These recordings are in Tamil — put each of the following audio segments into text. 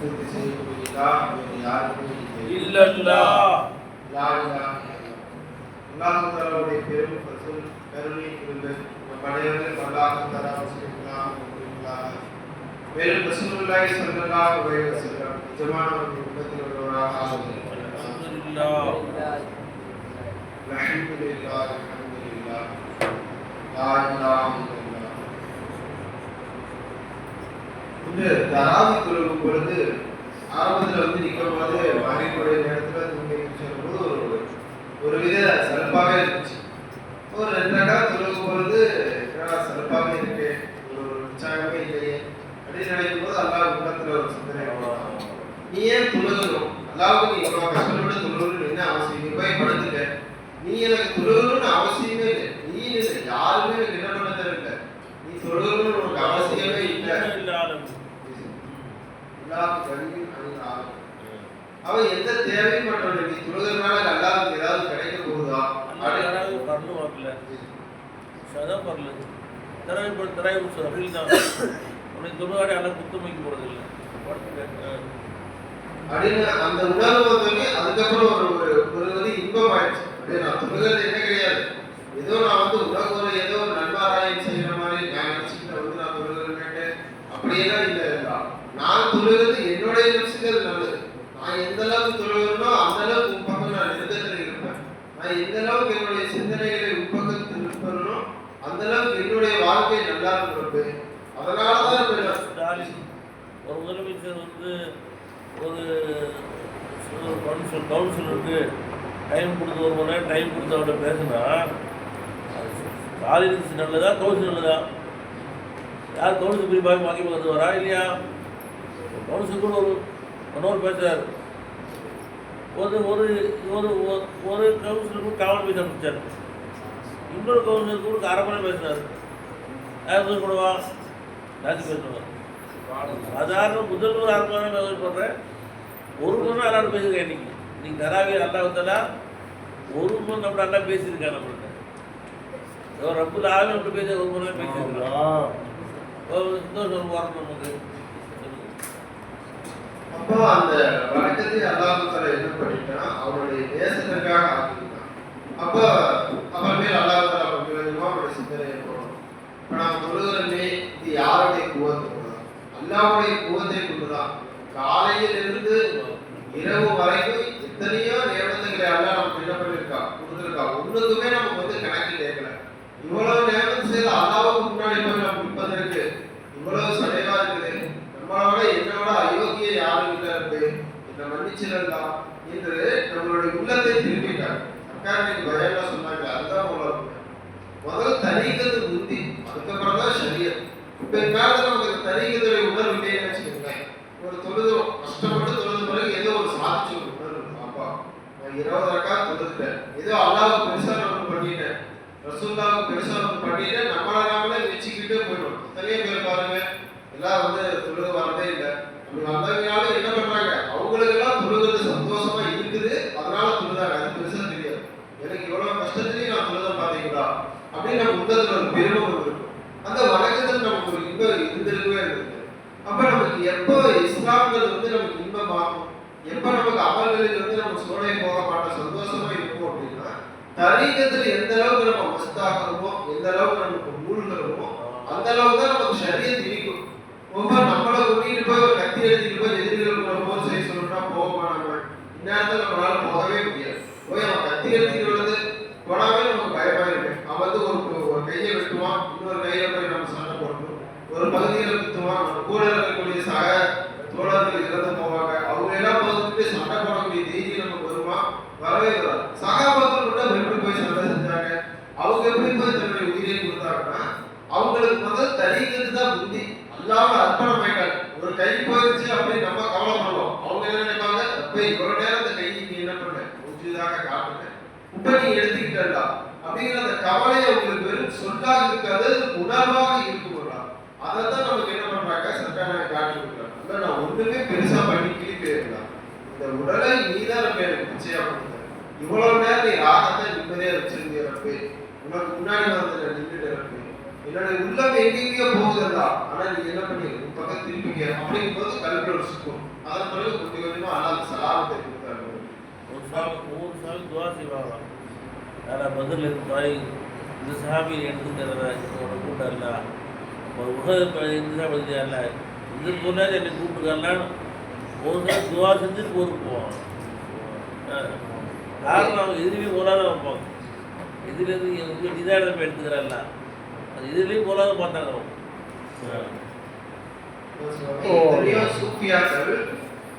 பூர்த்தி செய்யக்கூடியதா யாருக்கும் இல்லல்லா அல்லாஹ் தஆலாவுடைய பெரும் பசுல் கருணை புரிந்து நம் அனைவரும் அல்லாஹ் தஆலா முஸ்லிம்களாக மேலும் ரசூலுல்லாஹி ஸல்லல்லாஹு அலைஹி வஸல்லம் ஜமாஅத்துடைய உம்மத்தில் ஒருவராக அல்ஹம்துலில்லாஹ் அல்ஹம்துலில்லாஹ் அல்ஹம்துலில்லாஹ் லா இலாஹா இல்லல்லாஹ். இந்த தராவி தொழுகும் பொழுது ஆரம்பத்தில் நிற்கும் போது மகரிபுடைய நேரத்தில் தூங்கி சொல்லும்போது ஒரு வித சிறப்பாக இருந்துச்சு. ஒரு 2 ரக்காத் தொழுகும் பொழுது சிறப்பாக இருக்கு, ஒரு உற்சாகமே இல்லையே அப்படின்னு நினைக்கும் போது அல்லாஹ் உள்ளத்துல ஒரு சிந்தனை, நீ ஏன் தொழுகணும், அல்லாவுக்கு நீ இவ்வளவு கஷ்டப்பட்டு தொழுகணும்னு என்ன அவசியம், நீ போய் படுத்துக்க, நீ எனக்கு தொழுகணும்னு அவசியமே இல்லை, நீ இல்லை யாருமே எனக்கு என்ன பண்ண தெரியல, நீ தொழுகணும்னு உனக்கு அவசியமே இல்லை. அவன் எந்த தேவையும் பண்றான், நீ தொழுகிறனால அல்லாஹ்வுக்கு ஏதாவது கிடைக்க போகுதா அல்லாஹ் பர்லு வாக்கல சதா பர்லு தராய் உசு அப்படிதான் உனக்கு தொழுகாடி அல்லாஹ் குத்தமைக்கு போறது இல்லை அப்படின்னு அந்த உணர்வு வந்து அதுக்கப்புறம் ஒரு இன்பம் ஆயிடுச்சு. அப்படியே நான் தொழுகிறது என்ன கிடையாது, ஏதோ நான் உலக ஒரு ஏதோ ஒரு நன்மாராயம் செய்யற மாதிரி நான் நினைச்சுக்கிட்ட நான் தொழுகிறேன் அப்படியெல்லாம் இல்லை. நான் தொழுகிறது என்னுடைய நிமிஷங்கள் நல்லது, நான் எந்த அளவுக்கு தொழுகிறனோ அந்த அளவுக்கு உன் பக்கம் நான் நெருக்கத்தில் இருப்பேன், நான் எந்த அளவுக்கு என்னுடைய சிந்தனைகளை உன் பக்கத்தில் இருப்பேனோ அந்த அளவுக்கு என்னுடைய வாழ்க்கை நல்லா இருப்பேன். அதனாலதான் ஒரு முதலமைச்சர் ஒரு கவுன்சிலருக்கு டைம் கொடுத்து 1 மணி நேரம் டைம் கொடுத்து அவர்கிட்ட பேசுனா காலேஜ் நல்லதா கவுன்சில் நல்லதா? யார் கவுன்சில் போய் வாங்கி பார்த்து வரா இல்லையா? கவுன்சில் கூட ஒரு பேசுறார், ஒரு ஒரு ஒரு ஒரு கவுன்சிலர் கூட காவல் பேச ஆரம்பிச்சார், இன்னொரு கவுன்சிலர் கூட 1/2 மணி நேரம் பேசுறாரு. யார் கூடவா ராஜி பேசுவார். சாதாரண முதல்வர் 1/2 மணி நேரம் சொல்கிறேன், 1 மணி நேரம் எல்லாரும் பேசுகிறேன். இன்னைக்கு நீங்கள் தராவே அல்லாஹ்வுத்தாலா 1 மணி நேரம் நல்லா பேசியிருக்காங்க. நம்மள்கிட்ட ரப்புல் ஆலமீன் அப்படி பேச 1 மணி நேரம் பேசியிருக்கலாம். சந்தோஷம் வரணும் நமக்கு. அப்போ அந்த வழக்கத்தை அல்லாஹ் தஆலா என்ன பண்ணிட்டான், அவருடைய தேசத்திற்காக ஆக்கிட்டான். அப்போ அவன் மேல் அல்லாஹ் தஆலா கொஞ்சமா அவருடைய சிந்தனையை போடணும். இப்போ நாம் தொழுகிறோமே, இது யாருடைய குவத்தை கொண்டுதான், அல்லாஹ்வுடைய குவத்தை கொண்டுதான். காலையில் இருந்து இரவு வரைக்கும் எத்தனையோ நேரத்துகளை அல்லாஹ் நமக்கு என்ன பண்ணியிருக்கா, கொடுத்துருக்கா. ஒன்றுக்குமே நமக்கு கணக்கு கேட்கல. இவ்வளவு நேரம் செய்த அல்லாஹ்வுக்கு முன்னாடி போய் நம்ம நிற்பதற்கு இவ்வளவு சடைவா இருக்குது, நம்மளோட என்னோட அயோக்கிய யாரும் இல்லை இருக்கு, என்னை மன்னிச்சிடலாம் என்று நம்மளுடைய உள்ளத்தை திரும்பிட்டாங்க. அக்காரனுக்கு பயம்லாம் சொன்னாங்க, அதுதான் முதல் தரீக்கத்து புத்தி, அதுக்கப்புறம் தான் ஷரியத். இப்ப காலத்துல நமக்கு தரீக்கத்துடைய உணர்வு இல்லைன்னு வச்சுக்கோங்களேன். ஒரு தொழுதும் கஷ்டப்பட்டு தொழுது பிறகு ஏதோ ஒரு சாதிச்சு ஒரு உணர்வு, அப்பா நான் 20 ரக்காத் தொழுதுட்டேன், ஏதோ அல்லாஹ்வுக்கு பெருசா நம்ம பண்ணிட்டேன், ரசூலுல்லாஹ்வுக்கு பெருசா நம்ம பண்ணிட்டேன், நம்மள நாமளே வச்சுக்கிட்டே போயிடும். நிறைய பேர் பாருங்க எல்லாம் தொழுக வரதே இல்லை. அப்படி வந்தவங்களால என்ன பண்றாங்க, அவங்களுக்கு எல்லாம் தொழுகிறது சந்தோஷமா இருக்குது, அதனால தொழுதாங்க. அது பெருசா தெரியாது, எனக்கு இவ்வளவு கஷ்டத்துலயும் நான் தொழுத பாத்தீங்களா அப்படின்னு நம்ம உள்ளத்துல ஒரு பெருமை இருக்கும். அந்த வணக்கத்தில் நமக்கு ஒரு இன்பம் இருந்திருக்கவே இருக்கு. அப்ப நமக்கு எப்போ இஸ்லாம்ங்கிறது நமக்கு இன்பமாகும், எப்ப நமக்கு அமல்களில் நம்ம சோழை போக மாட்டோம், சந்தோஷமா இருக்கும் அப்படின்னா தரீக்கத்துல எந்த அளவுக்கு நம்ம மஸ்தாகிறோமோ, எந்த அளவுக்கு நமக்கு மூழ்கிறோமோ அந்த அளவுக்கு தான் நமக்கு ஷரியத் இருக்கும். ஒவ்வொரு நம்மளை கூட்டிட்டு போய் ஒரு கத்தி எடுத்துட்டு போய் எதிரிகள் கூட போர் செய்ய சொல்லணும்னா போக மாட்டாங்க. இந்நேரத்தில் நம்மளால போகவே முடியாது. போய் அவன் கத்தி எடுத்துட்டு வருது போனாவே நமக்கு பயமா இருக்கு. அவன் ஒரு கையை வெட்டுவான், இன்னொரு கையில போய் நம்ம சண்டை போடணும், ஒரு பகுதியில் குத்துவான், நம்ம கூட இருக்கக்கூடிய சக தோழர்கள் இறந்து போவாங்க, அவங்க எல்லாம் போதுட்டு சண்டை போடக்கூடிய தைரியம் நமக்கு வருமா? வரவே வராது. சகாபாக்கள் கூட எப்படி போய் சண்டை செஞ்சாங்க, அவங்க எப்படி போய் தன்னுடைய உயிரை கொடுத்தாங்கன்னா அவங்களுக்கு முதல் தரீக்கத்து தான் புத்தி. அல்லாஹ்வை அர்ப்பணம் ஆயிட்டாங்க. ஒரு கை போயிடுச்சு அப்படின்னு நம்ம கவலைப்படுவோம். அவங்க என்ன நினைப்பாங்க, அப்ப இவ்வளவு நேரம் அந்த கையை நீ என்ன பண்ண முடிஞ்சதாக காட்டுங்க, இப்ப நீ எடுத்துக்கிட்டா அப்படிங்கிற அந்த கவலையை உங்களுக்கு வெறும் சொல்லாக இருக்காது, உணர்வாக இருக்கும்ல. அதைத்தான் நமக்கு என்ன பண்றாங்க, சர்க்கார காட்டி கொடுக்குறாங்க. இல்லை நான் ஒண்ணுமே பெருசா பண்ணிக்கிட்டே இருக்கலாம், இந்த உடலை நீதான் நம்ம எனக்கு பிச்சையா கொடுத்த, இவ்வளவு நேரம் நீ ராகத்தை நிம்மதியா வச்சிருந்தீரப்பே, உனக்கு முன்னாடி வந்து நின்றுட்டு இருப்பேன், என்னுடைய உள்ளம் எங்கெங்கயோ போகுதுடா, ஆனா நீ என்ன பண்ணி உன் பக்கம் திருப்பிக்க அப்படிங்கும்போது கல்வியோட சுக்கும். அதன் பிறகு கொஞ்சம் கொஞ்சமா அல்லாஹ் சலாமத்தை கொடுத்தாரு. ஒவ்வொரு சாமி துவா செய்வாங்க. யாரா பதில் இருந்தாய் இந்த சாமி எடுத்துக்கிறத உன்னோட கூட்டம்ல ஒரு உலக இந்த பதில இது போனாலும் என்னை கூப்பிட்டுக்கலாம் ஒரு நாள் துவா செஞ்சு ஊருக்கு போவாங்க. காரணம் அவங்க எதுலேயும் போலாத வைப்பாங்க. இதுலேருந்து எங்கள் நிதானம் எடுத்துக்கிறாங்களா அது இதுலேயும் போலாத பார்த்தாங்க. சூஃபியாக்கள்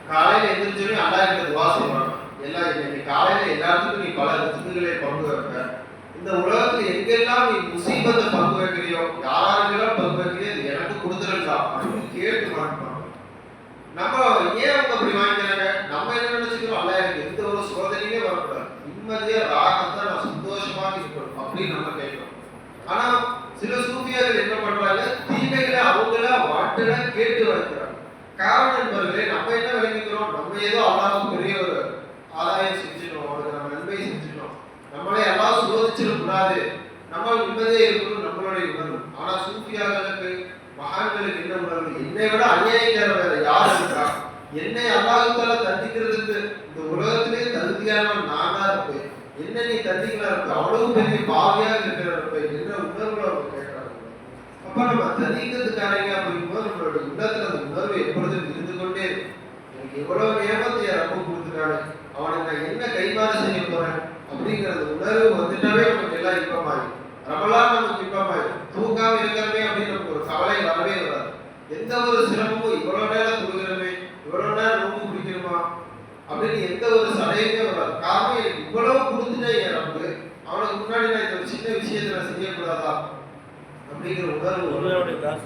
காலையில எந்திரிச்சோடனே அல்லாஹ் கிட்ட துவா செய்வாங்க. எல்லாம் இன்னைக்கு காலையில எல்லாத்துக்கும் நீ பல ரிஸ்குகளை பங்கு வைக்க, இந்த உலகத்துல எங்கெல்லாம் நீ முசீபத்தை பங்கு வைக்கிறியோ, யாரெல்லாம் பங்கு வைக்கிறியோ அது எனக்கு கொடுத்துருக்கா அப்படின்னு கேட்டு மாட்டாங்க. நம்ம ஏன் அவங்க அப்படி வாங்கிக்கிறாங்க? நம்ம என்ன நினைச்சுக்கிறோம், அல்லாஹ் எனக்கு எந்த ஒரு சோதனையுமே வரக்கூடாது, நிம்மதியா ராகத்தா நான் சந்தோஷமாக இருக்கணும் அப்படின்னு நம்ம கேட்கிறோம். ஆனா சில சூஃபியார்கள் என்ன பண்றாங்க, தீமைகளை அவங்கள வாட்டுல கேட்டு வைக்கிறாங்க. காரணம் என்பவர்களே, நம்ம என்ன விளங்கிக்கிறோம், நம்ம ஏதோ அல்லாஹ்வுக்கு பெரிய ஒரு ஆதாயம் செஞ்சிடணும், அவருக்கு நம்ம நன்மை செஞ்சிடணும், நம்மளே எல்லாம் சோதிச்சிடக்கூடாது, நம்ம நிம்மதியே இருக்கணும் நம்மளுடைய உணர்வு. ஆனா சூஃபியார்களுக்கு மகான்களுக்கு என்ன உணர்வு, என்னை விட அநியாயக்காரர் வேற யார் இருக்கா, என்னை அல்லாஹ்வால தண்டிக்கிறதுக்கு இந்த உலகத்திலே தகுதியானவன் நான் தான் இருப்பேன், என்ன நீ தண்டிக்கலாம் இருப்ப, அவ்வளவு பெரிய பாவியாக இருக்கிற இருப்ப என்ற உணர்வுல அவங்க கேட்கறாங்க. அப்ப நம்ம தண்டிக்கிறதுக்காரங்க அப்படிங்கும்போது நம்மளுடைய உள்ளத்துல அந்த உணர்வு எப்பொழுதும் இருந்து கொண்டே எனக்கு எவ்வளவு நியமத்தை ரப்ப கொடுத்துட்டானே, அவனுக்கு நான் என்ன கைமாறு செய்ய போறேன் அப்படிங்கிறது உணர்வு வந்துட்டாவே நமக்கு எல்லாம் இன்பமாயிடும். ரமலான் நமக்கு இன்பமாயிடும். தூங்காம இருக்கிறமே அப்படின்னு நமக்கு ஒரு கவலை வரவே வராது. எந்த ஒரு சிரமமும் இவ்வளவு நேரம் தூங்குறமே, இவ்வளவு நேரம் நோம்பு பிடிக்கணுமா அப்படின்னு எந்த ஒரு சடையுமே வராது. காரணம் எனக்கு இவ்வளவு கொடுத்துட்டேன் என் ரப்பு, அவனுக்கு முன்னாடி நான் இந்த ஒரு சின்ன விஷயத்தை நான் செய்யக்கூடாதா அப்படிங்கிற உணர்வு. உங்களுடைய காசு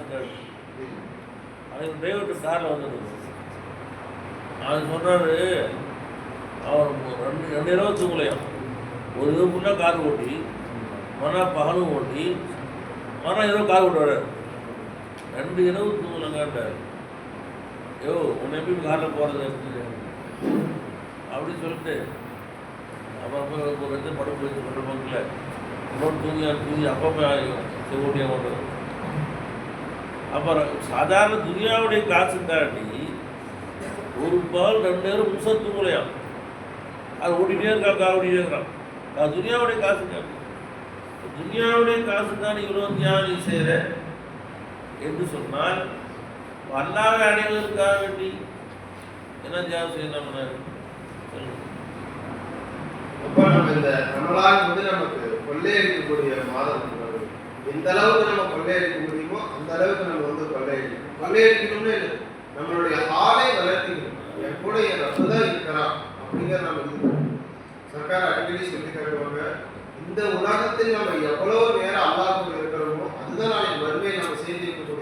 அதுக்கு டிரைவர் காரில் வந்துடுது. அது சொல்கிறாரு அவர் ரெண்டு இரவு தூங்கலையாம். ஒரு இது ஃபுல்லாக கார் ஓட்டி மறுநாள் பகலும் ஓட்டி மறுநாள் இரவு கார் ஓட்டு வர்றாரு. 2 இரவு தூங்கலங்காட்டார். யோ உன்னை எப்படி காரில் போகிறது அப்படின்னு சொல்லிட்டு அப்புறம் போய் ஒரு 2 படம் போயிட்டு பண்ணுற பங்கில் இன்னொன்று தூங்கி அப்பப்போ ஓட்டியாக ஓட்டுறது. அப்புறம் சாதாரண துனியாவுடைய காசு தாண்டி ஒரு பால் 2 நேரம் முழுசாக தூங்கலையாம். அது ஓட்டிகிட்டே இருக்கா, கார் ஓட்டிகிட்டே இருக்கிறான். அது துனியாவுடைய காசு தாண்டி, துனியாவுடைய காசு தான் இவ்வளோ தியானி செய்கிற என்று சொன்னால் அல்லாஹ்வை அடைவதற்காக வேண்டி என்ன தியானம் செய்யணும்? அப்ப நம்ம இந்த ரமலான் வந்து நமக்கு கொள்ளையடிக்கக்கூடிய மாதம். எந்த அளவுக்கு நம்ம கொள்ளையடிக்க முடியுமோ அந்த அளவுக்கு நம்ம வந்து கொள்ளையடிக்கணும். கொள்ளையடிக்கணும்னு நம்மளுடைய ஆளை வளர்த்திக்கணும். என் கூட என் ரப்பு தான் இருக்கிறான் அப்படிங்கிற நம்ம இது சர்க்கார் அடிக்கடி சொல்லி தருவாங்க. இந்த உலகத்தில் நம்ம எவ்வளவு நேரம் அல்லாஹ்வோடு இருக்கிறோமோ அதுதான் நாளைக்கு வறுமையை நம்ம செய்திருக்கக்கூடிய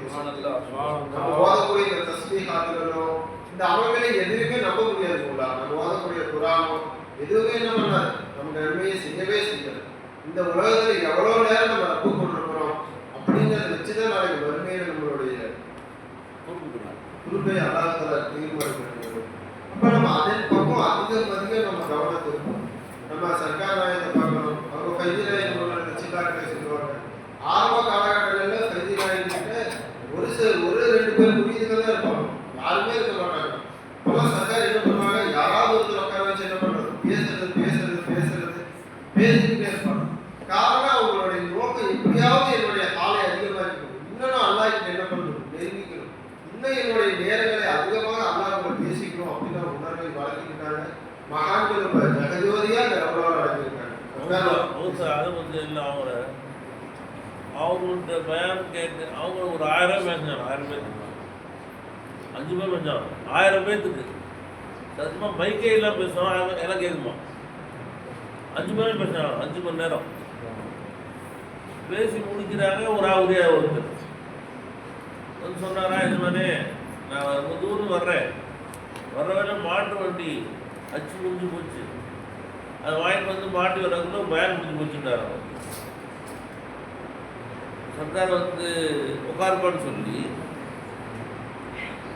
நம்ம ஓதக்கூடிய இந்த தஸ்பீஹாத்துகளோ இந்த அமல்களை எதுவுமே நம்ப முடியாது போல. நம்ம ஓதக்கூடிய குரானோ எதுவுமே என்ன பண்ணாது, நமக்கு நன்மையை செய்யவே செய்யாது. இந்த உலகத்தில் எவ்வளவு நேரம் நம்ம ரப்பு கொண்டிருக்கிறோம் அப்படிங்கிறத வச்சுதான் நாளைக்கு வறுமையில நம்மளுடைய குருப்பை அல்லாஹ்வால தீர்மானிக்கிறது. அப்ப நம்ம அதன் பக்கம் அதிகம் நம்ம கவனத்தை இருக்கும். நம்ம சர்க்கார் நாயகத்தை பார்க்கணும். அவங்க கைதி நாயகம் சில்லாக்கிட்ட சொல்லுவாங்க. ஆரம்ப காலகட்டங்களில் கைதி நாயகிட்ட ஒரு 2 பேர் புரியுதுகள் தான் இருப்பாங்க, யாருமே இருக்க மாட்டாங்க. அப்பெல்லாம் சர்க்கார் என்ன பண்ணுவாங்க, யாராவது ஒருத்தர் உட்கார வச்சு என்ன பண்றது, பேசிக்கிட்டே இருப்பாங்க. காரணம் அவங்களுடைய நோக்கம் எப்படியாவது என்னுடைய காலை அதிகமாக இருக்கும், இன்னும் அல்லாஹ் என்ன பண்ணணும், நெருங்கிக்கணும், இன்னும் என்னுடைய நேரங்களை அதிகமாக அல்லாஹ் கூட பேசிக்கணும் அப்படின்னு அவங்க உணர்வை வளர்த்திக்கிட்டாங்க. மகான்கள் இப்ப ஜெகஜோதியா இந்த ரமலான் அடைஞ்சிருக்காங்க. அதை வந்து என்ன அவங்கள்ட்ட பயான் கேட்டு அவங்க ஒரு 1000 பேசினாங்க. 1000 பேருக்கு 5 பேர் பேசினாங்க. 1000 பேர்த்துக்கு சத்தியமாக மைக்கே எல்லாம் பேசுவாங்க, எல்லாம் கேட்குமா. 5 பேரும் பேசினாங்க. 5 மணி நேரம் பேசி முடிக்கிறாங்க. ஒரு ஒருத்தர் வந்து சொன்னாரா, இது மாதிரி நான் ரொம்ப தூரம் வர்ற வேலை மாட்டு வண்டி அச்சு முடிஞ்சு போச்சு, அதை வாங்கிட்டு வந்து மாட்டி வர்றதுக்குள்ள பயன் முடிஞ்சு போச்சுட்டார். சர்க்கார் வந்து உட்காருப்பான்னு சொல்லி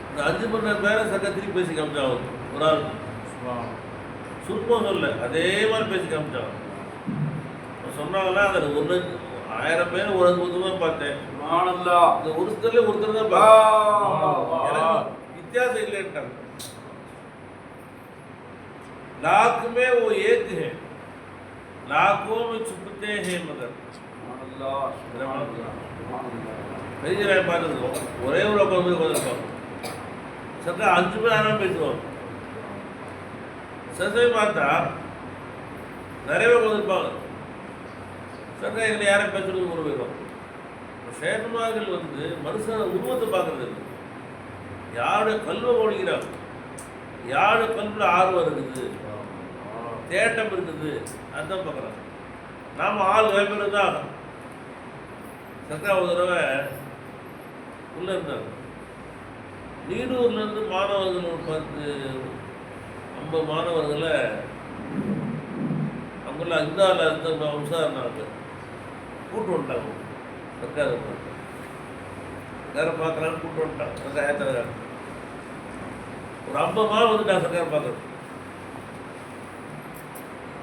இந்த 5 மணி நேரம் பேரை சர்க்கார் திருப்பி பேசி காமிச்சாங்க. ஒரு ஆள் சுருப்பம் சொல்ல அதே மாதிரி பேசி காமிச்சாங்க. சொன்னாங்கன்னா அதில் 1000 பேர் ஒரு அற்புதமாக பார்த்தேன். இந்த ஒருத்தர் தான் பார்த்தேன். எனக்கு வித்தியாசம் இல்லைன்ட்டாங்க. लाख में वो एक है, लाखों में छुपते हैं मगर பெரிய பாருங்க. ஒரே ஒரு உட்காந்து உட்காந்துருப்பாங்க. சத்தா 5 பேர் ஆனாலும் பேசுவாங்க. சத்தமே பார்த்தா நிறைய பேர் உட்காந்துருப்பாங்க. சத்தா எங்களை யாரும் பேசுறது ஒரு போயிடும். சேகமார்கள் வந்து மனுஷன உருவத்தை பார்க்கறது இல்லை. யாருடைய கல்வை ஓடுகிறாங்க, யாரு கல்வியில் ஆர்வம் இருக்குது, தேட்டம் இருக்குது, அதுதான் பார்க்குறாங்க. நாம் ஆள் வேப்பது தான். சக்கா ஒரு தடவை உள்ளே இருந்தாங்க. நீடூர்லேருந்து மாணவர்கள் ஒரு 10-50 மாணவர்களை அவங்கள இந்தாவில் இருந்த விசாரணாங்க கூட்டு வந்துட்டாங்க. சர்க்கார் சர்க்காரை பார்க்குறாங்க, கூட்டு வந்துட்டாங்க. சர்க்கார் ஏற்றுறாங்க. ஒரு 50 மாதம் வந்துட்டாங்க சர்க்கார் பார்க்குறது.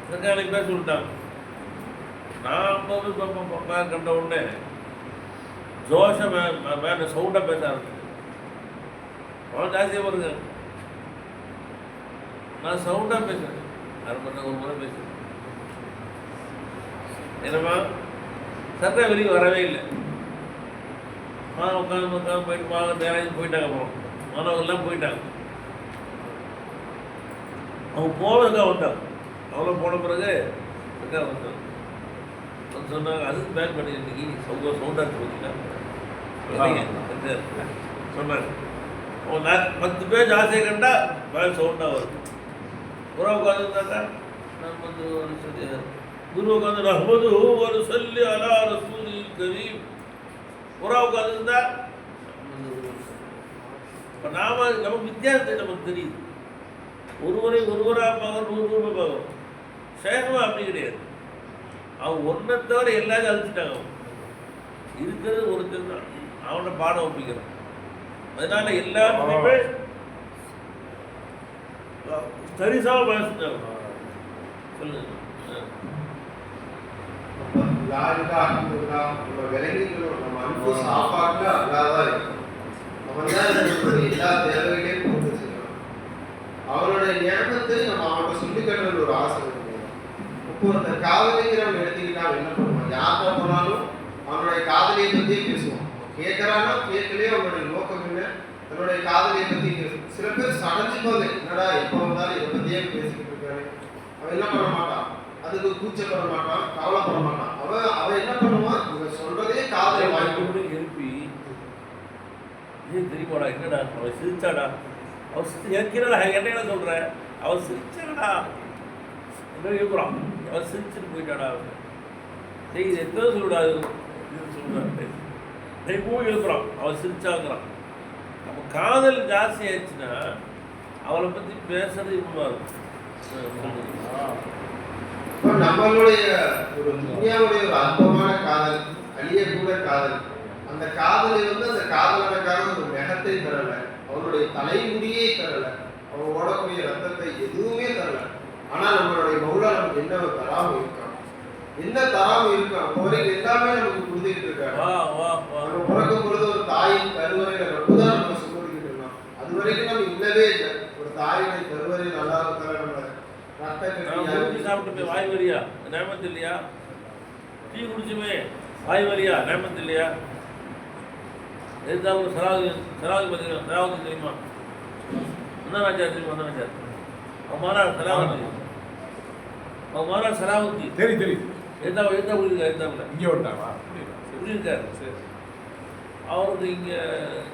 சர்க்காரை பேச சொல்லிட்டாங்க. நான் 50 கண்ட உடனே ஜோஷ மேலே சவுண்டாக பேச ஆரம்பிச்சேன். அவ்வளோ ஜாஸ்தியாக வருங்க. நான் சவுண்டாக பேசுகிறேன். 1/2 மணி நேரம் ஒரு முறை பேசுகிறேன். என்னம்மா சர்க்கார் வெளியே வரவே இல்லை. உட்காந்து போயிட்டு நேரம் போயிட்டாங்க. அப்புறம் மாணவர்கள்லாம் போயிட்டாங்க. அவங்க போனதுக்காக வந்தாங்க. அவ்வளோ போன பிறகு சர்க்கார் வந்தாங்க. வந்து சொன்னாங்க, அதுக்கு பேன் பண்ணி இன்னைக்கு சவுண்டாக வச்சுன்னா சொன்னாங்க. 10 பேர் ஜாஸ்தியாக கண்டா பேன் சவுண்டாக வருது. புறா உட்காந்துருந்தாக்கா நம்ம வந்து குரு உட்காந்து ரஹ்மது ஒரு சொல்லி அலா ரசூலி கரீம். புறா உட்காந்துருந்தா இப்போ நமக்கு வித்தியாசத்தை நமக்கு தெரியுது. ஒருவராக பார்க்கணும், 100 ரூபாய் பார்க்கணும். சேகமாக அப்படி கிடையாது. அவன் ஒன்றை தவிர எல்லாத்தையும் அழிச்சிட்டாங்க. அவன் இருக்கிறது ஒருத்தர் தான். அவனை பாடம் ஒப்பிக்கிறான். அதனால எல்லாத்துலேயுமே சரிசாக பேசுறாங்க. சொல்லுங்க. நம்ம விலங்குகளோட நம்ம அன்பு சாப்பாட்டுல அல்லாதான் இருக்கும். அவன் தான் எல்லா தேவைகளையும் பூர்த்தி செய்யணும். அவனுடைய ஞானத்தை நம்ம அவன்கிட்ட சொல்லிக்கணும்னு ஒரு ஆசை இருக்கு. இப்போ அந்த காதலிங்கிறவன் எடுத்துக்கிட்டா அவன் என்ன பண்ணுவான்? யார்கிட்ட போனாலும் அவனுடைய காதலியை பற்றியே பேசுவான். கேட்கறானா கேட்கலையே அவனுடைய நோக்கம் என்ன? தன்னுடைய காதலியை பற்றி பேசுவான். சில பேர் சடைஞ்சுப்பாங்க, என்னடா எப்போ வந்தாலும் இதை பற்றியே பேசிக்கிட்டு இருக்காரு. அவன் என்ன பண்ண மாட்டான், அதுக்கு கூச்சப்பட மாட்டான், கவலைப்பட மாட்டான். அவன் என்ன பண்ணுவான், இவன் சொல்றதே காதலை வாங்கி எழுப்பி தெரியுமாடா, என்னடா அவன் சிரிச்சாடா, அவன் சிரிச்சு ஏற்கிறாடா, என்ன சொல்ற, அவன் சிரிச்சாடா என்ன இருக்கிறான், அவன் சிரிச்சுட்டு போயிட்டாடா. சரி இது எத்தனை சொல்லிடாது சொல்றான். பூமி எழுப்புறான், அவன் சிரிச்சாங்கிறான். அப்போ காதல் ஜாஸ்தி ஆயிடுச்சுன்னா அவளை பற்றி பேசுறது இவ்வளோ இருக்கும். நம்மளுடைய ஒரு துன்யாவுடைய ஒரு அற்பமான காதல், அழியக்கூட காதல். அந்த காதலை வந்து அந்த காதலனுக்காக ஒரு மெகத்தை தரல, அவனுடைய தலைமுடியே தரல, அவன் ஓடக்கூடிய ரத்தத்தை எதுவுமே தரல. ஆனா நம்மளுடைய மௌலா நமக்கு என்ன தராம இருக்கான், என்ன தராம இருக்கான். அப்போ வரைக்கும் எல்லாமே நமக்கு கொடுத்துக்கிட்டு இருக்காரு. நம்ம பிறக்கும் பொழுது ஒரு தாயின் கருவறையில ரொம்பதான் நம்ம சொல்லிக்கிட்டு இருக்கோம். அது வரைக்கும் நம்ம இல்லவே இல்லை. ஒரு தாயினை கருவறை நல்லா இருக்கிற நம்ம சாப்பிட்டு வாய் வரியா நேமத்து இல்லையா, டீ குடிச்சுமே வாய் வரியா நேமத்து இல்லையா. எதுதான் சராவது பார்த்தீங்கன்னா சராவதி தெரியுமா, அண்ணாச்சார் தெரியுமா, அண்ணாச்சார் அவன் மாறா சராவதி, அவன் மாறா சராவதி தெரியும். எதா புரியுதுக்கா, எதாவில் இங்கே விட்டாங்களா புரியுதுக்காரு. சரி, அவருக்கு இங்கே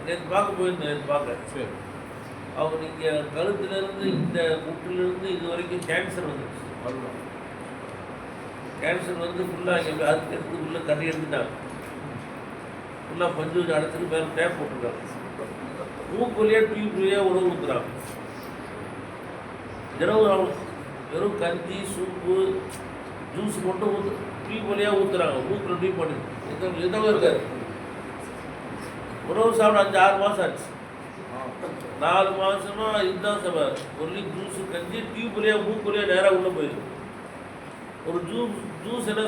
நேற்று பார்க்க போயிருந்தேன். நேற்று பார்க்க சரி, அவங்க இங்கே கழுத்துலேருந்து இந்த முட்டிலிருந்து இது வரைக்கும் கேன்சர் வந்துடுச்சு. கேன்சர் வந்து ஃபுல்லாக இங்கே அதுக்கு எடுத்து உள்ளே கட்டி எடுத்துட்டாங்க. ஃபுல்லாக பஞ்சு வச்சு அடைச்சிட்டு மேலே டேப் போட்டுருக்காங்க. மூக்கு வழியாக டியூப் வழியாக உணவு ஊற்றுறாங்க. வெறும் கஞ்சி சூப்பு ஜூஸ் மட்டும் டியூப் வழியாக ஊற்றுறாங்க. மூக்கில் டியூப் பண்ணி எதாவது இருக்காது. உணவு சாப்பிட 5-6 மாதம் ஆச்சு. 4 மாதமா இதுதான் சபை. ஒன்லி ஜூஸு கஞ்சி டியூப் வழியாக மூக்கு வழியாக நேராக உள்ளே போயிடும். ஒரு ஜூஸ் என்ன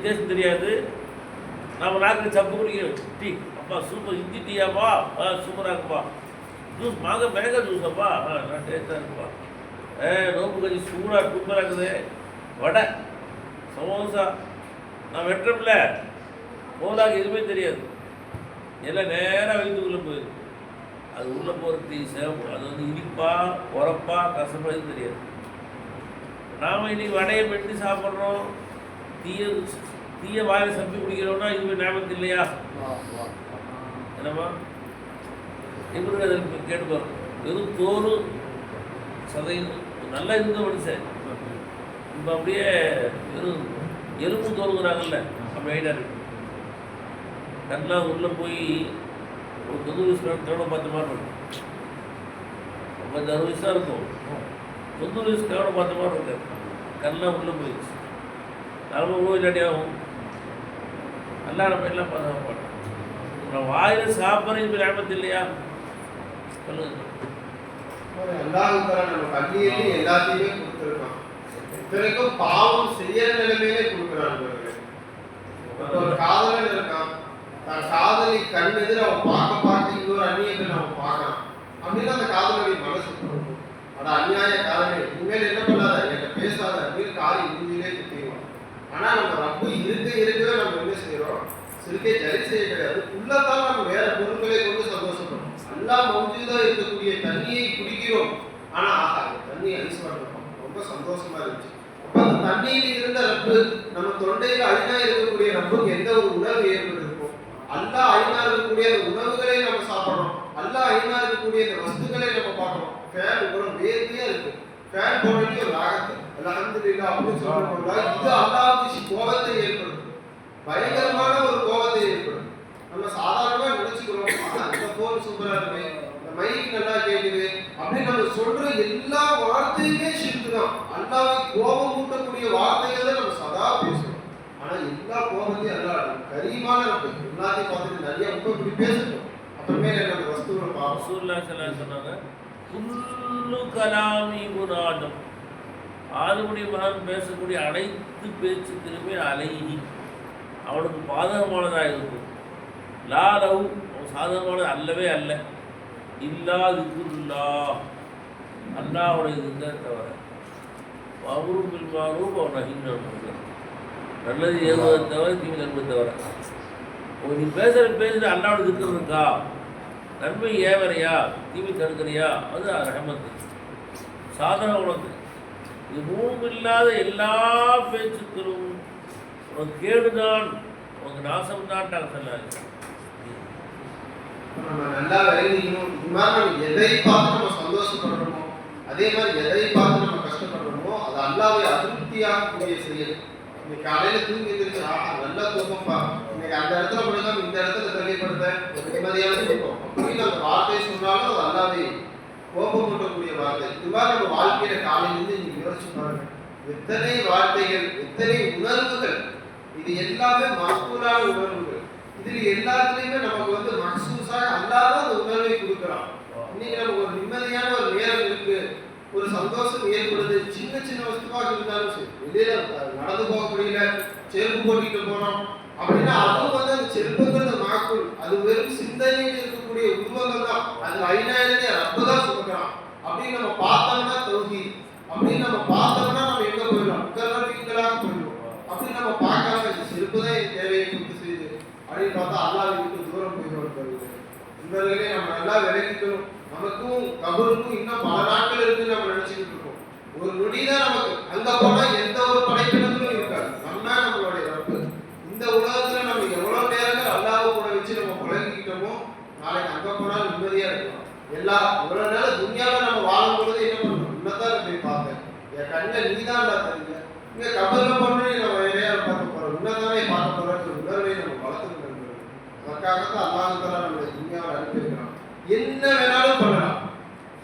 டேஸ்ட் தெரியாது, நம்ம நாக்கு சப்பு குடிக்கிறோம் டீ, அப்பா சூப்பர் இஞ்சி டீயாப்பா, சூப்பராக இருக்குப்பா. ஜூஸ் மேங்கோ ஜூஸப்பா, நான் டேஸ்ட்டாக இருக்குப்பா. நோம்பு கஞ்சி சூடாக சூப்பராக இருக்குது. வடை, சமோசா, நான் வெட்டுறோம்ல மோலாக்கு எதுவுமே தெரியாது, எல்லாம் நேராக வயிற்றுக்குள்ளே போயிடும். அது உள்ளே போகிறது சேவம், அது வந்து இனிப்பா உரப்பா கசப்பா இது தெரியாது. நாம் இன்னைக்கு வடையை வெட்டி சாப்பிட்றோம், தீய வாயில் சப்பி குடிக்கிறோம்னா இது ஞாபகத்து இல்லையா? என்னம்மா எப்படி அதில் கேட்டு போகிறோம். வெறும் தோறு சதையும் நல்லா இருந்த மனுஷன் இப்போ அப்படியே வெறும் எலும்பு தோறுங்கிறாங்கல்ல, அப்படி ஆகிட்டா இருக்கு. கண்ணெலாம் உள்ளே போய் ஒரு 90 வயசு தேவை பார்த்த மாதிரி இருக்கும். 50-60 வயசாக இருக்கும், 90 வயசு தேவை பார்த்த மாதிரி இருக்காது. கண்ணெலாம் உள்ளே போயிடுச்சு. நம்ம உணவு இல்லாட்டியாகும் நல்லா நம்ம எல்லாம் பார்க்க மாட்டோம். நம்ம வாயில் சாப்பிட்றது இப்போ ஞாபகத்து இல்லையா? சொல்லுங்க. அல்லாஹ் நம்ம கல்வியிலே எல்லாத்தையுமே கொடுத்துருக்கான். இத்தனைக்கும் பாவம் செய்யற நிலைமையிலே கொடுக்குறாங்க. ஒரு காதலன் இருக்கான், தான் காதலி கண் எதிர அவன் பார்க்க இன்னொரு அந்நிய பெண் அவன் பார்க்கறான் அப்படின்னு அந்த காதலுடைய மனசு கொடுக்கும். அட அநியாய காதலே, இனிமேல் என்ன பண்ணாத, என்கிட்ட பேசாத அப்படின்னு காரி இறுதியிலே குத்திடுவான். ஆனா நம்ம ரப்பு இருக்கவே நம்ம என்ன செய்யறோம், சிறுக்கே ஜரி செய்ய கிடையாது. உள்ளதான் நம்ம வேற பொருட்களை கொண்டு சந்தோஷப்படுறோம். எல்லாம் மௌஜூதா இருக்கக்கூடிய தண்ணியை குடிக்கிறோம், ஆனா அந்த தண்ணி ஐஸ் வாட்டர் ரொம்ப சந்தோஷமா இருந்துச்சு. அப்ப அந்த தண்ணியில் இருந்த ரப்பு நம்ம தொண்டையில அழினா இருக்கக்கூடிய ரப்புக்கு எந்த ஒரு உணர்வு ஏற்பட்டிருக்கும். அல்லா அழினா இருக்கக்கூடிய அந்த உணவுகளை நம்ம சாப்பிடறோம், அல்லா அழினா இருக்கக்கூடிய அந்த வஸ்துக்களை நம்ம பார்க்கறோம். ஃபேன் இவ்வளவு வேர்வையா இருக்கு, ஃபேன் போடுறதுக்கு ஒரு ராகத்து அல்ஹம்துலில்லாஹ் அப்படின்னு சொல்றோம்ல, இது அல்லாஹ்வுக்கு கோபத்தை ஏற்படுத்தும், பயங்கரமான ஒரு கோபத்தை ஏற்படுத்தும். நம்ம சாதாரணமா நினைச்சுக்கிறோம், அந்த போன் சூப்பரா இருக்கு, இந்த மைக் நல்லா கேட்குது அப்படின்னு நம்ம சொல்ற எல்லா வார்த்தையுமே ஷிர்க் தான். அல்லாஹ்வை கோபம் ஊட்டக்கூடிய வார்த்தைகளை நம்ம சதா பேசுறோம். ஆனா எல்லா கோபத்தையும் அல்லாஹ் கரீமான இருக்கு, எல்லாத்தையும் பார்த்துட்டு நிறைய இப்படி பேசணும். அப்புறமே நம்ம வஸ்துவை பார்ப்போம். ரசூலுல்லாஹி ஸல்லல்லாஹு அலைஹி வஸல்லம் சொன்னாங்க, குல்லு கலாமி முனாதம், ஆளுடைய மகன் பேசக்கூடிய அனைத்து பேச்சுக்களுமே அலைஹி அவனுக்கு பாதகமானதாக இருக்கும். லாலவு அவன் சாதகமானது அல்லவே அல்ல, இல்லாதுக்குல்லா அல்லாஹ்வுடைய இதுங்க தவிர, அவரும் பில்மாரும் அவன் நகின்ற நல்லது ஏறுவதை தவிர தீமை நன்மை தவிர. நீ பேசுகிற அல்லாவோட திக்கு இருக்கா, நன்மை ஏவரையா, தீமை தடுக்கிறியா, அது ரஹமத்து சாதன உனக்கு. இது மூணும் இல்லாத எல்லா பேச்சுக்களும் உனக்கு கேடுதான், உனக்கு நாசம்தான் சொன்னாங்க. நம்ம நல்லா விளைவிக்கணும். இது மாதிரி நம்ம எதை பார்த்து நம்ம சந்தோஷப்படுறோமோ, அதே மாதிரி எதை பார்த்து நம்ம கஷ்டப்படுறோமோ, அது அல்லாஹ்வை அதிருப்தியாகக்கூடிய செயல். இன்னைக்கு காலையில தூங்கி எந்திரிச்சு நல்லா தூக்கம்பா, இன்னைக்கு அந்த இடத்துல முடிஞ்சாலும் இந்த இடத்துல தெளிவுபடுத்த ஒரு நிம்மதியான தூக்கம் அப்படின்னு அந்த வார்த்தையை சொன்னாலும் அது அல்லாஹ்வை கோபமூட்டக்கூடிய வார்த்தை. இது மாதிரி நம்ம வாழ்க்கையில காலையிலிருந்து நீங்க யோசிச்சு பாருங்க, எத்தனை வார்த்தைகள், எத்தனை உணர்வுகள், இது எல்லாமே மக்பூலான உணர்வுகள். இதுல எல்லாத்துலயுமே நமக்கு வந்து மக்சூஸாக அல்லாத அந்த உணர்வை கொடுக்குறான். இன்னைக்கு நமக்கு ஒரு நிம்மதியான ஒரு நேரம் இருக்கு, ஒரு சந்தோஷம் ஏற்படுது, சின்ன சின்ன வஸ்துவாக இருந்தாலும் சரி, வெளியில நடந்து போக முடியல, செருப்பு போட்டிட்டு போனோம் அப்படின்னா அதுவும் வந்து அந்த செருப்புங்கிறது மாக்குள், அது வெறும் சிந்தனையில் இருக்கக்கூடிய உருவங்கள் தான். அது ஐநாயிரத்தை ரப்பு தான் சொல்லுறான் அப்படின்னு நம்ம பார்த்தோம்னா தௌஹீத், அப்படின்னு நம்ம பார்த்தோம்னா நம்ம எங்க போயிடலாம், உக்கரவீங்களாக போயிடுவோம். அப்படின்னு நம்ம பார்க்காம இந்த செருப்பு தான் என் தேவையை கொடுத்து செய்யுது அப்படின்னு பார்த்தா அல்லாஹ்வை விட்டு தூரம் போயிடுவோம். இவர்களே நம்ம நல்லா விளக்கிக்கணும். நமக்கும் கபருக்கும் இன்னும் பல நாட்கள் இருக்குன்னு நம்ம நினைச்சுக்கிட்டு இருக்கோம். ஒரு நொடி தான் நமக்கு, அங்க போனா எந்த ஒரு படைப்பினங்களும் இருக்காது. நம்ம நம்மளுடைய ரப்பு. இந்த உலகத்துல நம்ம எவ்வளவு நேரங்கள் அல்லாஹ்வை கூட வச்சு நம்ம பழகிக்கிட்டோமோ, நாளைக்கு அங்க போனா நிம்மதியா இருக்கலாம். இவ்வளவு நேரம் துன்யாவை நம்ம வாழும் பொழுது என்ன பண்ணணும், உன்னதான் போய் பார்த்தேன், என் கண்ணில் நீதான் தெரியல, இங்க கபர்ல பண்ணி நம்ம வேலையா பார்க்க போறோம், உன்னதானே பார்க்க போறோம் உணர்வை நம்ம வளர்த்துக்கணும். அதற்காகத்தான் அல்லாஹ் தஆலா நம்மளை துன்யாவை அனுப்பியிருக்கிறான். என்ன வேணாலும் பண்ணலாம்,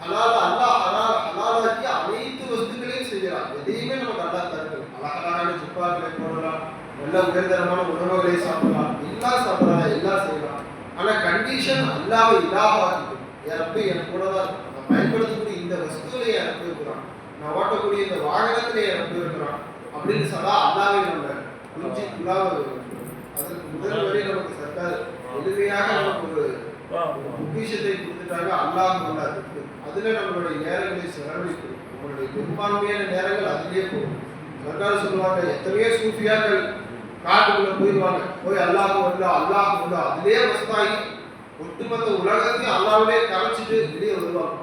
ஹலாலாக்கி அனைத்து வஸ்துக்களையும் செய்யலாம். எதையுமே நமக்கு அல்லாஹ் தருது. அழகழகான ஜுப்பாக்களை போடலாம், நல்ல உயர்தரமான உணவுகளை சாப்பிடலாம், எல்லாம் சாப்பிடலாம், எல்லாம் செய்யலாம். ஆனா கண்டிஷன் அல்லாஹ்வை இலாஹாக்கிக்கணும். என் ரப்பு என் கூட தான் இருக்கும், நான் பயன்படுத்தக்கூடிய இந்த வஸ்துவிலே என் ரப்பு இருக்கிறான், நான் ஓட்டக்கூடிய இந்த வாகனத்திலே என் ரப்பு இருக்கிறான் அப்படின்னு சதா அல்லாஹ்வை நம்ம புரிஞ்சுக்குள்ளாக அதற்கு முதல் வரை நமக்கு சர்க்கார் எளிமையாக நமக்கு ஒரு பொக்கிஷத்தை கொடுத்துட்டாங்க. அல்லாஹ் அதுக்கு அதுல நம்மளுடைய நேரங்களை செலவழிக்கும். நம்மளுடைய பெரும்பான்மையான நேரங்கள் அதுலயே போகும். சர்க்கார் சொல்லுவாங்க, எத்தனையோ சூஃபியாக்கள் காட்டுக்குள்ள போயிடுவாங்க, போய் அல்லாஹ் அல்லா அல்லாஹ் அல்லா அதுலயே மஸ்தாகி ஒட்டுமொத்த உலகத்தையும் அல்லாஹ்வே கரைச்சிட்டு வெளியே வருவாங்க.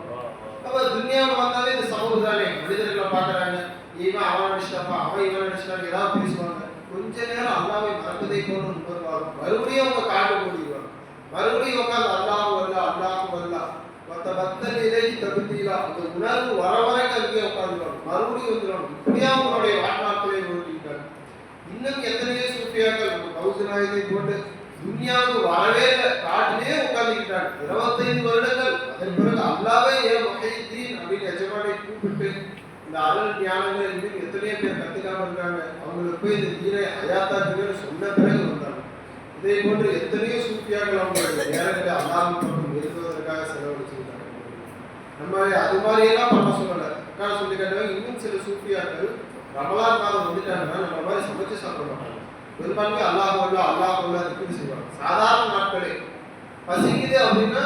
அப்ப துன்யாவை வந்தாலே இந்த சமூகம் தானே, மனிதர்களை பாக்குறாங்க, இவன் அவன் நினைச்சிட்டாப்பா, அவன் இவன் நினைச்சிட்டாங்க, ஏதாவது பேசுவாங்க. கொஞ்ச நேரம் அல்லாஹ்வை மறப்பதை போல உணர்வாங்க. மறுபடியும் அவங்க காட்டு போடுவாங்க, மறுபடியும் உட்காந்து அல்லாஹ் அல்லா அல்லாஹ் அல்லா மற்ற பக்த நிலை தகுதியிலா அந்த உணர்வு வர வரைக்கும் அங்கேயே உட்காந்துருவாங்க, மறுபடியும் வந்துடுவாங்க. இப்படியா அவங்களுடைய வாழ்நாட்களை ஓட்டிட்டாங்க. இன்னும் எத்தனையோ சூஃபியாக்கள் கௌசநாயகத்தை போட்டு துன்யாவுக்கு வரவே இல்லை, காட்டிலே உட்கார்ந்துக்கிட்டாங்க 25 வருடங்கள். அதன் பிறகு அல்லாவே ஏன் முஹைதீன் அப்படின்னு எஜமானை கூப்பிட்டு இந்த அருள் ஞானங்கள் இன்னும் எத்தனையோ பேர் கத்துக்காம இருக்காங்க. அவங்களுக்கு போய் இந்த தீரை அயாத்தாக்குன்னு சொன்ன பிறகு வந்தாங்க. இதே போன்று எத்தனையோ சூஃபியாக்கள் அவங்களுடைய நேரங்களை அல்லாஹ் பக்கம் இருக்குவதற்காக செலவழிச்சுக்கிட்டாங்க. நம்ம அது மாதிரியெல்லாம் பண்ண சொல்லலை. அக்கா சொல்லி கேட்டாங்க, இன்னும் சில சூஃபியாக்கள் ரமலான் மாதம் வந்துட்டாங்கன்னா நம்ம மாதிரி சமைச்சு சாப்பிட மாட்டாங்க. பெரும்பான்மை அல்லாஹ் அல்லா திக்கு செய்வாங்க. சாதாரண நாட்களே பசிக்குது அப்படின்னா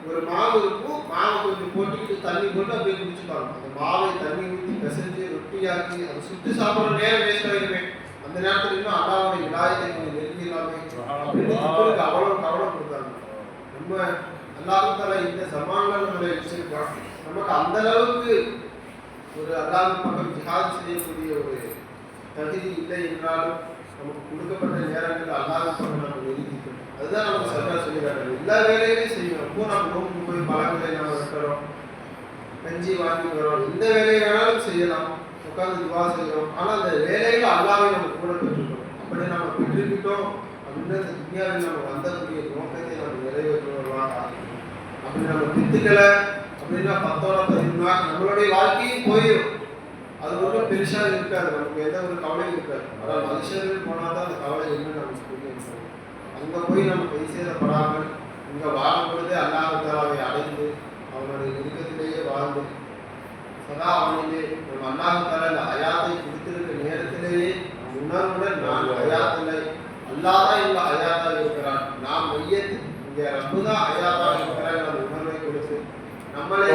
ஒரு மாவு இருக்கும், மாவை கொஞ்சம் போட்டுக்கிட்டு தண்ணி போட்டு அப்படியே குடிச்சுப்பாங்க. அந்த மாவை தண்ணி ஊற்றி பிசைஞ்சு ரொட்டியாக்கி அதை சுட்டு சாப்பிட்ற நேரம் வேஸ்ட் ஆகிருமே. அந்த நேரத்தில் இன்னும் அல்லாவுடைய விடாயத்தை கொஞ்சம் நெருங்கிடலாமே அப்படின்னு அவ்வளோ கவலை கொடுத்தாங்க. நம்ம அல்லாஹால இந்த சமான்கள் நம்மளை வச்சிருக்கோம். நமக்கு அந்த அளவுக்கு ஒரு அல்லாஹ் பக்கம் ஜிஹாத் செய்யக்கூடிய ஒரு தகுதி இல்லை என்றாலும் நமக்கு கொடுக்கப்பட்ட நேரங்கள் அல்லாஹ் பக்கம் நம்ம நெருங்கிக்கணும். அதுதான் நமக்கு சர்க்கார் சொல்லிக்காட்டுறது. எல்லா வேலையுமே செய்யணும். இப்போ நம்ம நோக்கு போய் பழங்களை நம்ம வைக்கிறோம், கஞ்சி வாங்கி வரோம், எந்த வேலையை வேணாலும் செய்யலாம், உட்காந்து துவா செய்யறோம். ஆனால் அந்த வேலைகளை அல்லாவே நம்ம கூட பெற்றுக்கணும். அப்படி நம்ம பெற்றுக்கிட்டோம் அப்படின்னா அந்த துன்யாவில் நம்ம வந்தக்கூடிய நோக்கத்தை நம்ம நிறைவேற்றுவாங்க. அப்படி நம்ம பித்துக்களை அப்படின்னா 10-15 நம்மளுடைய வாழ்க்கையும் போயிடும். அது ஒன்றும் பெருசாக இருக்காது, நமக்கு எந்த ஒரு கவலையும் இருக்காது. ஆனால் மனுஷர்கள் போனால் தான் அந்த கவலை என்ன நமக்கு புரியும். அங்கே போய் நம்ம கை சேதப்படாமல் இங்கே வாழும் பொழுதே அல்லாஹ் அடைந்து அவனுடைய நெருக்கத்திலேயே வாழ்ந்து சதா அவனிலே நம்ம அல்லாஹ் இந்த ஹயாத்தை கொடுத்திருக்க நேரத்திலேயே உணர்வுடன் நான் ஹயாத்தில்லை, அல்லாதான் இல்லை ஹயாத்தா இருக்கிறான், நாம் மையத்து இங்கே ரப்புதான் ஹயாத்தா இருக்கிறான் அந்த உணர்வை கொடுத்து நம்மளை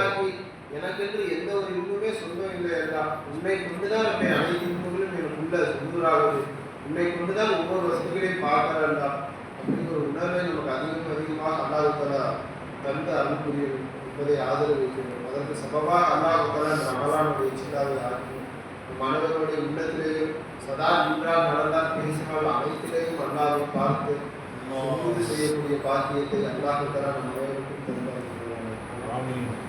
ஆகி எனக்கென்று எந்த ஒரு இன்னுமே சொந்தம் இல்லை என்றால் உன்னை கொண்டுதான் இருப்பேன், அனைத்து இன்னுங்களும் எனக்கு உள்ள சொந்தராகுது, உன்னை கொண்டுதான் ஒவ்வொரு வசதிகளையும் பார்க்கிறா அப்படிங்கிற ஒரு உணர்வை நமக்கு அதிகமாக அல்லாஹ் தந்து அருள் புரியும் என்பதை ஆதரவு வைக்கணும். அதற்கு சபபாக அல்லாஹ் அந்த ரமலானுடைய சிந்தாவை ஆக்கி மாணவர்களுடைய உள்ளத்திலேயும் சதா நின்றால் நடந்தால் பேசினால் அனைத்திலேயும் அல்லாஹ்வை பார்த்து செய்யக்கூடிய பாக்கியத்தை அல்லாஹ் நம்ம தந்தார்.